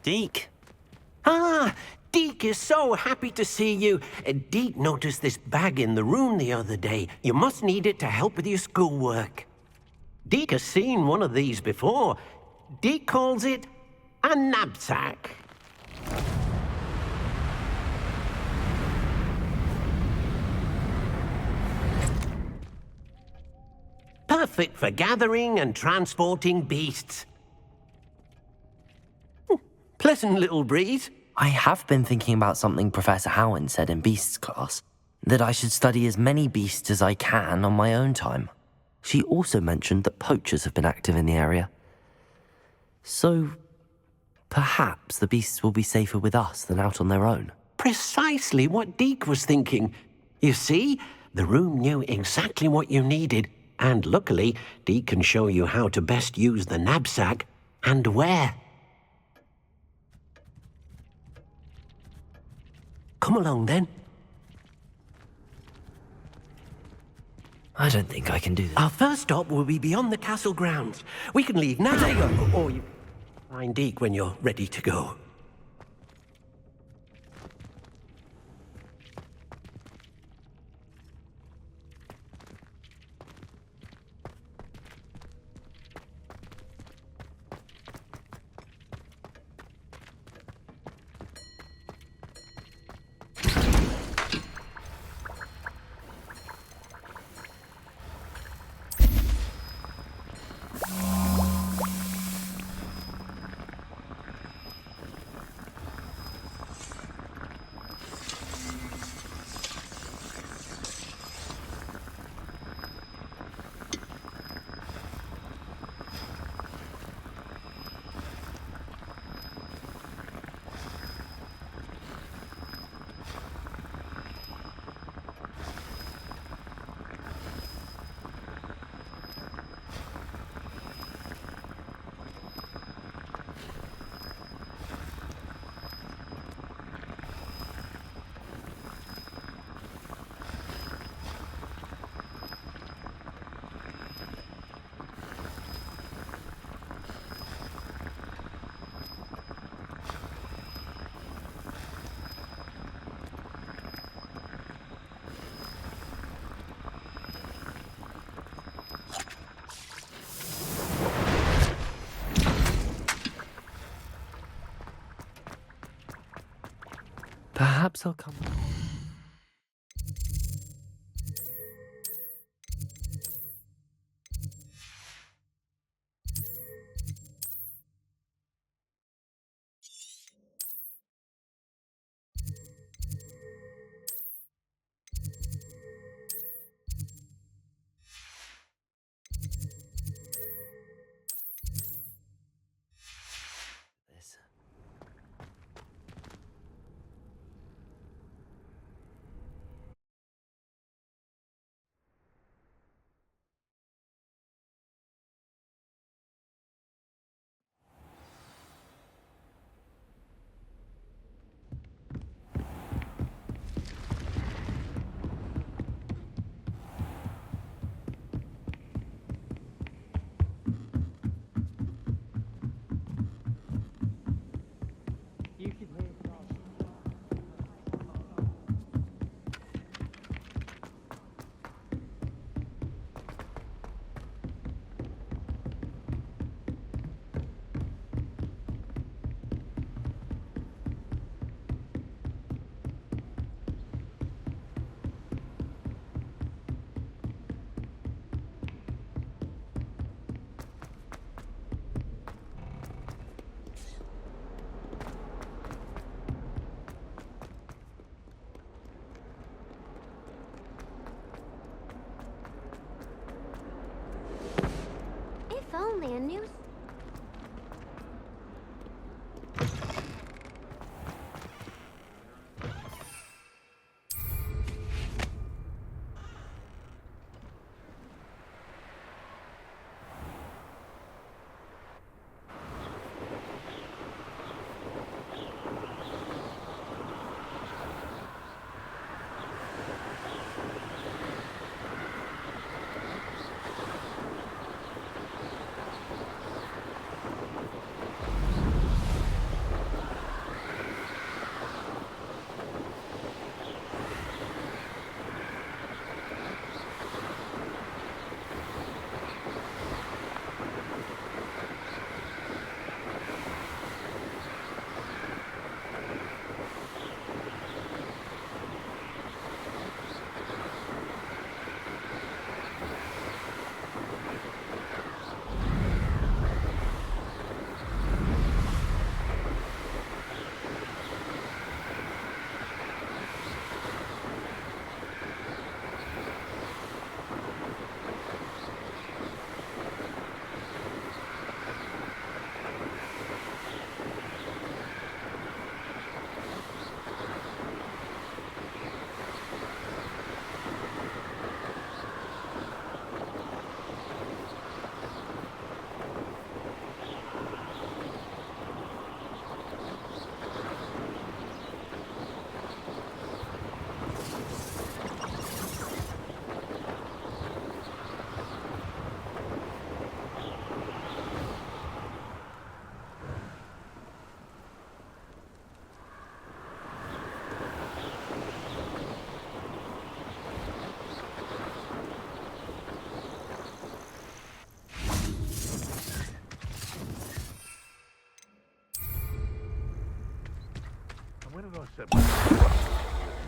Deke. Ah, Deke is so happy to see you. Deke noticed this bag in the room the other day. You must need it to help with your schoolwork. Deke has seen one of these before. Deke calls it a knapsack. Perfect for gathering and transporting beasts. Pleasant little breeze. I have been thinking about something Professor Howard said in Beasts class, that I should study as many beasts as I can on my own time. She also mentioned that poachers have been active in the area. So, perhaps the beasts will be safer with us than out on their own. Precisely what Deke was thinking. You see, the room knew exactly what you needed, and luckily, Deke can show you how to best use the knapsack and where. Come along, then. I don't think I can do that. Our first stop will be beyond the castle grounds. We can leave now. Or you find Deke when you're ready to go. Perhaps I'll come.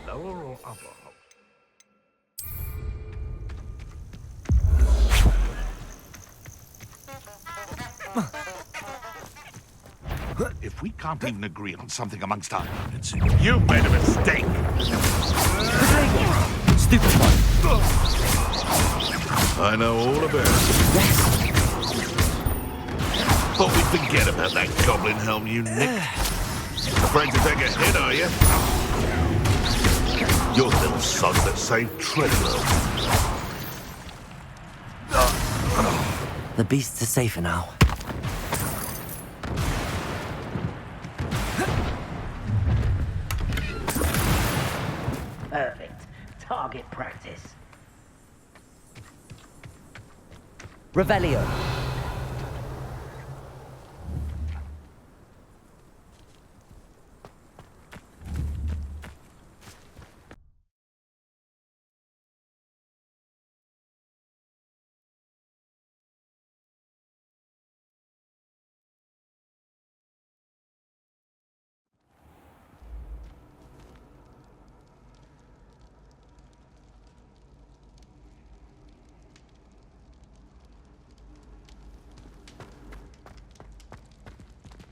Lower or upper? If we can't even agree on something amongst our units, you've made a mistake. Stupid one. I know all about it. Yes. Thought we'd forget about that goblin helm you nicked. Afraid to take a hit, are you? You're the little sod that saved Treadwell. The beasts are safer now. Perfect. Target practice. Revelio.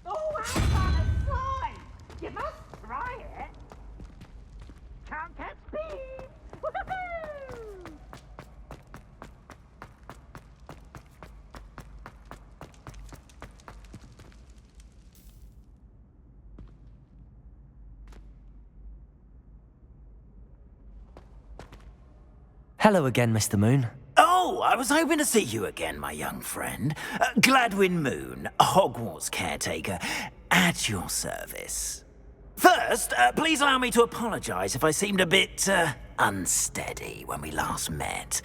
Oh, Avalanche slime! You must try it. Can't catch bees. Woohoo! Hello again, Mr. Moon. Oh, I was hoping to see you again, my young friend. Gladwin Moon, Hogwarts caretaker, at your service. First, please allow me to apologize if I seemed a bit, unsteady when we last met.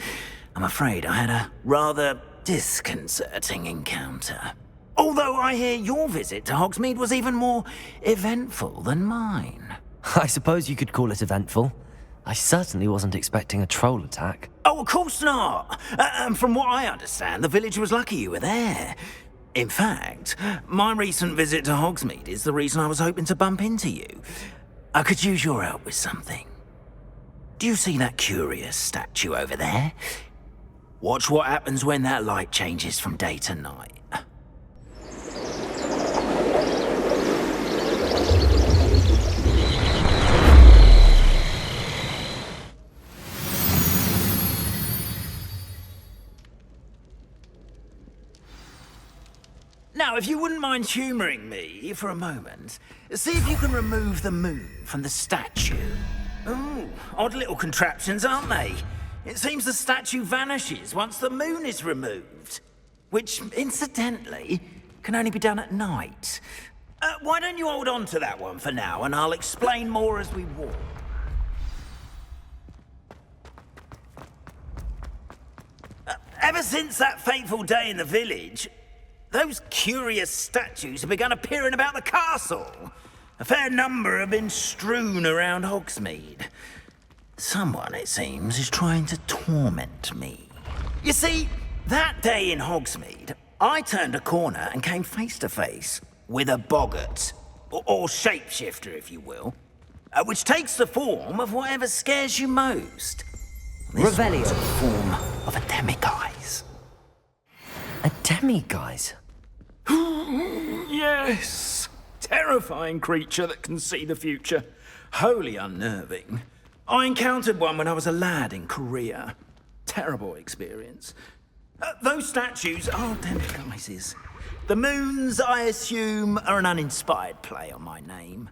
I'm afraid I had a rather disconcerting encounter. Although I hear your visit to Hogsmeade was even more eventful than mine. I suppose you could call it eventful. I certainly wasn't expecting a troll attack. Oh, of course not. And from what I understand, the village was lucky you were there. In fact, my recent visit to Hogsmeade is the reason I was hoping to bump into you. I could use your help with something. Do you see that curious statue over there? Watch what happens when that light changes from day to night. Now, if you wouldn't mind humouring me for a moment, see if you can remove the moon from the statue. Ooh, odd little contraptions, aren't they? It seems the statue vanishes once the moon is removed. Which, incidentally, can only be done at night. Why don't you hold on to that one for now, and I'll explain more as we walk. Ever since that fateful day in the village, those curious statues have begun appearing about the castle. A fair number have been strewn around Hogsmeade. Someone, it seems, is trying to torment me. You see, that day in Hogsmeade, I turned a corner and came face to face with a boggart, or shapeshifter, if you will, which takes the form of whatever scares you most. This Revelio. one's a form of a demiguise. A demiguise? Yes! Terrifying creature that can see the future. Wholly unnerving. I encountered one when I was a lad in Korea. Terrible experience. Those statues are demiguises. The moons, I assume, are an uninspired play on my name.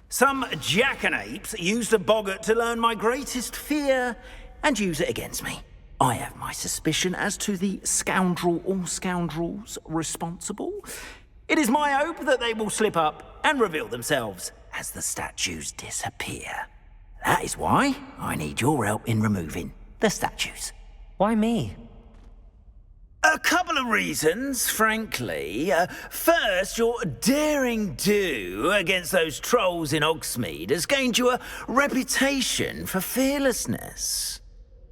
Some jackanapes used a boggart to learn my greatest fear and use it against me. I have my suspicion as to the scoundrel or scoundrels responsible. It is my hope that they will slip up and reveal themselves as the statues disappear. That is why I need your help in removing the statues. Why me? A couple of reasons, frankly. First, your daring do against those trolls in Hogsmeade has gained you a reputation for fearlessness.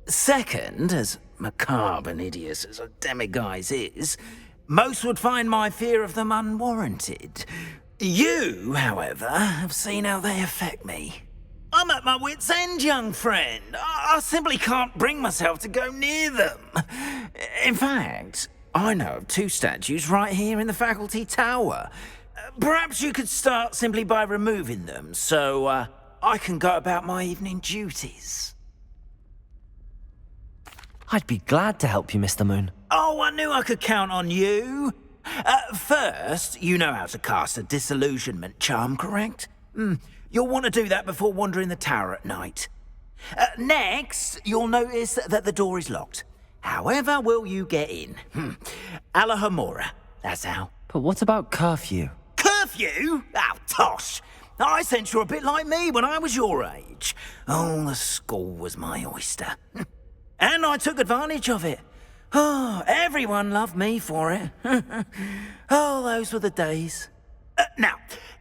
Second, as macabre and hideous as a demiguise is, most would find my fear of them unwarranted. You, however, have seen how they affect me. I'm at my wit's end, young friend. I simply can't bring myself to go near them. In fact, I know of 2 statues right here in the faculty tower. Perhaps you could start simply by removing them, so I can go about my evening duties. I'd be glad to help you, Mr. Moon. Oh, I knew I could count on you. First, you know how to cast a disillusionment charm, correct? You'll want to do that before wandering the tower at night. Next, you'll notice that the door is locked. However will you get in? Alahomora, that's how. But what about curfew? Curfew? Oh, tosh. I sense you're a bit like me when I was your age. Oh, the school was my oyster. And I took advantage of it. Oh, everyone loved me for it. Oh, those were the days. Now,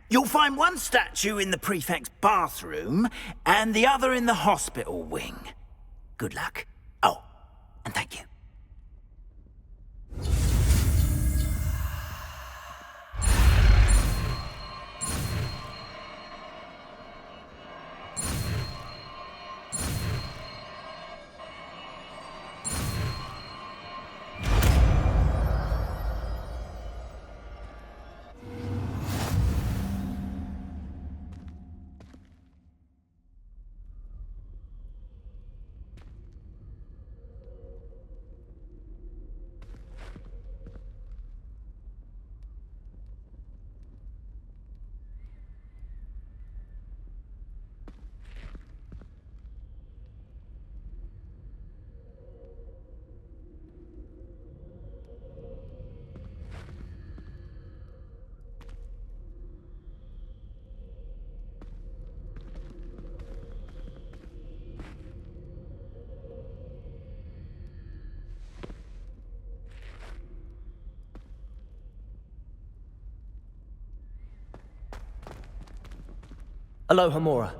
you'll find one statue in the prefect's bathroom and the other in the hospital wing. Good luck. Oh, and thank you. Alohomora.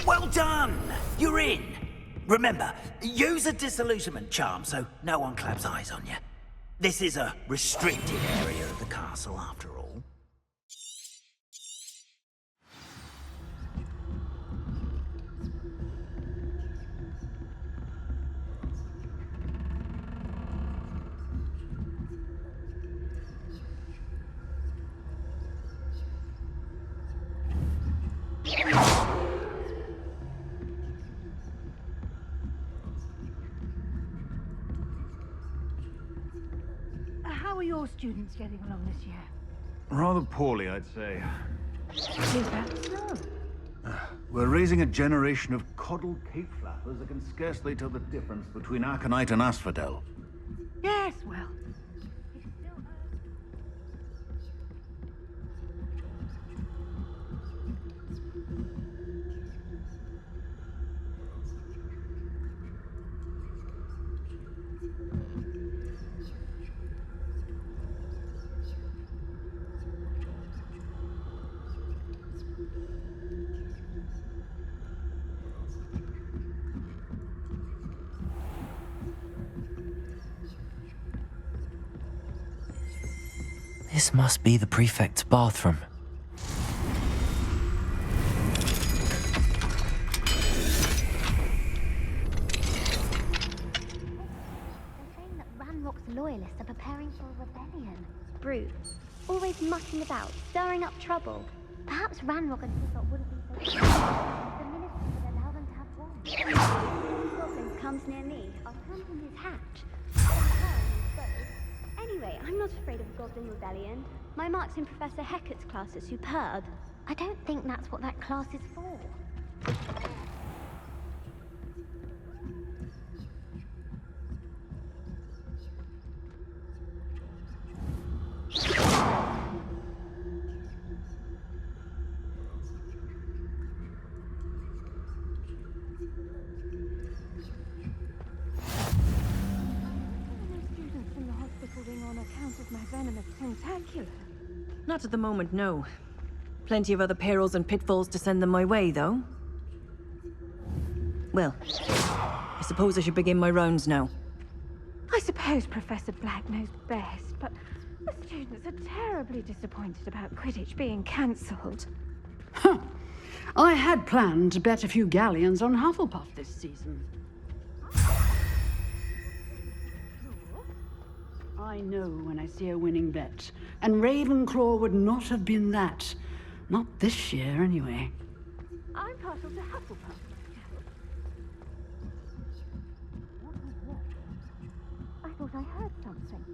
Well done! You're in. Remember, use a disillusionment charm so no one claps eyes on you. This is a restricted area of the castle, after all. How are your students getting along this year? Rather poorly, I'd say. Is that so? We're raising a generation of coddled cape flappers that can scarcely tell the difference between Aconite and Asphodel. Yes, well. This must be the prefect's bathroom. They're saying that Ranrock's lawyer loyalists are preparing for a rebellion. Brutes. Always mucking about, stirring up trouble. Perhaps Ranrock and Hizzot wouldn't be so... The minister would allow them to have one. If the goblin comes near me, I'll camp in his hatch. Anyway, I'm not afraid of a goblin rebellion. My marks in Professor Hecat's class are superb. I don't think that's what that class is for. Students in the hospital wing on account of my venomous tentacular. Not at the moment, no. Plenty of other perils and pitfalls to send them my way, though. Well, I suppose I should begin my rounds now. I suppose Professor Black knows best, but the students are terribly disappointed about Quidditch being cancelled. Huh. I had planned to bet a few galleons on Hufflepuff this season. I know when I see a winning bet, and Ravenclaw would not have been that. Not this year, anyway. I'm partial to Hufflepuff. I thought I heard something.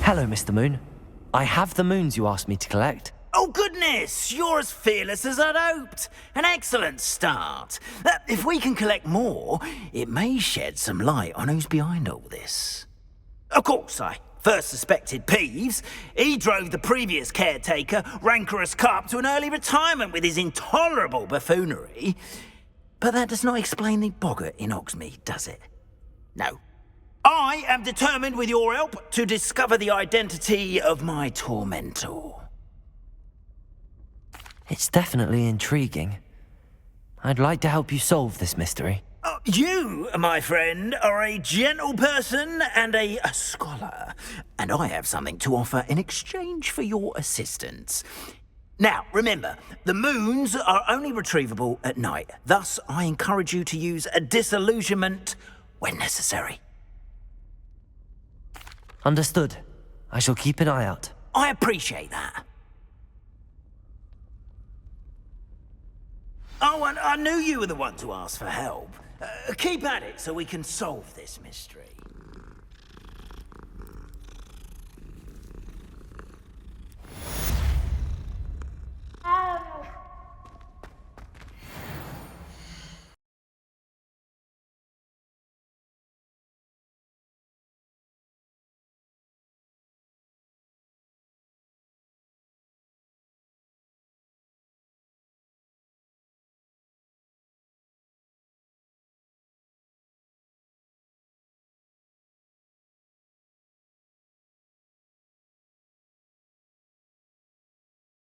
Hello, Mr. Moon. I have the moons you asked me to collect. Oh, goodness! You're as fearless as I'd hoped. An excellent start. If we can collect more, it may shed some light on who's behind all this. Of course, I first suspected Peeves. He drove the previous caretaker, Rancorous Carp, to an early retirement with his intolerable buffoonery. But that does not explain the boggart in Hogsmeade, does it? No. I am determined, with your help, to discover the identity of my tormentor. It's definitely intriguing. I'd like to help you solve this mystery. You, my friend, are a gentle person and a scholar, and I have something to offer in exchange for your assistance. Now, remember, the moons are only retrievable at night. Thus, I encourage you to use a disillusionment when necessary. Understood. I shall keep an eye out. I appreciate that. Oh, and I knew you were the one to ask for help. Keep at it so we can solve this mystery.